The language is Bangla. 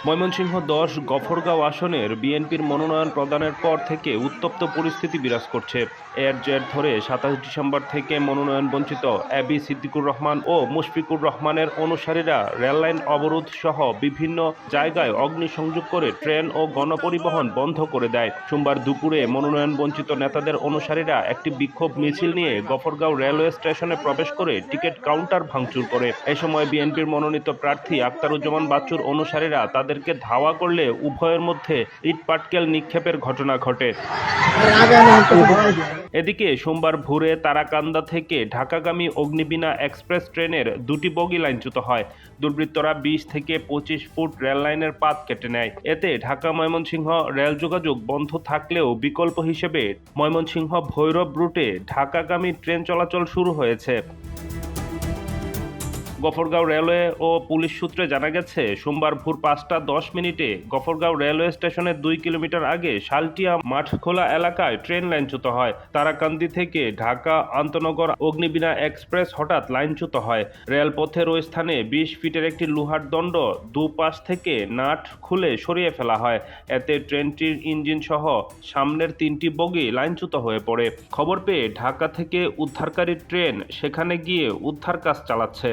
ময়মনসিংহ ১০ গফরগাঁও আসনের বিএনপির মনোনয়ন প্রদানের পর থেকে উত্তপ্ত পরিস্থিতি বিরাজ করছে। এর জের ধরে ২৭ ডিসেম্বর থেকে মনোনয়ন বঞ্চিত এবি সিদ্দিকুর রহমান ও মুশফিকুর রহমানের অনুসারীরা রেললাইন অবরোধ সহ বিভিন্ন জায়গায় অগ্নিসংযোগ করে ট্রেন ও গণপরিবহন বন্ধ করে দেয়। সোমবার দুপুরে মনোনয়ন বঞ্চিত নেতাদের অনুসারীরা একটি বিক্ষোভ মিছিল নিয়ে গফরগাঁও রেলওয়ে স্টেশনে প্রবেশ করে টিকিট কাউন্টার ভাঙচুর করে। এ সময় বিএনপির মনোনীত প্রার্থী আক্তারুজ্জামান বাচ্চুর অনুসারীরা তাদেরকে ধাওয়া করলে উভয়ের মধ্যে ইটপাটকেল নিক্ষেপের ঘটনা ঘটে। এদিকে সোমবার ভোরে তারাকান্দা থেকে ঢাকাগামী অগ্নিবীণা এক্সপ্রেস ট্রেনের দুটি বগি লাইনচ্যুত হয়। দুর্বৃত্তরা ২০ থেকে ২৫ ফুট রেল লাইনের পাত কেটে নেয়। এতে ঢাকা ময়মনসিংহ রেল যোগাযোগ বন্ধ থাকলেও বিকল্প হিসেবে ময়মনসিংহ ভৈরব রুটে ঢাকাগামী ট্রেন চলাচল শুরু হয়েছে। গফরগাঁও রেলওয়ে ও পুলিশ সূত্রে জানা গেছে, সোমবার ভোর ৫টা ১০ মিনিটে গফরগাঁও রেলওয়ে স্টেশনের ২ কিলোমিটার আগে শালটিয়া মাঠখোলা এলাকায় ট্রেন লাইনচ্যুত হয়। তারাকান্দি থেকে ঢাকা আন্তনগর অগ্নিবীণা এক্সপ্রেস হঠাৎ লাইনচ্যুত হয়। রেলপথের ওই স্থানে ২০ ফিটের একটি লোহার দণ্ড দুপাশ থেকে নাট খুলে সরিয়ে ফেলা হয়। এতে ট্রেনটির ইঞ্জিন সহ সামনের ৩টি বগি লাইনচ্যুত হয়ে পড়ে। খবর পেয়ে ঢাকা থেকে উদ্ধারকারী ট্রেন সেখানে গিয়ে উদ্ধার কাজ চালাচ্ছে।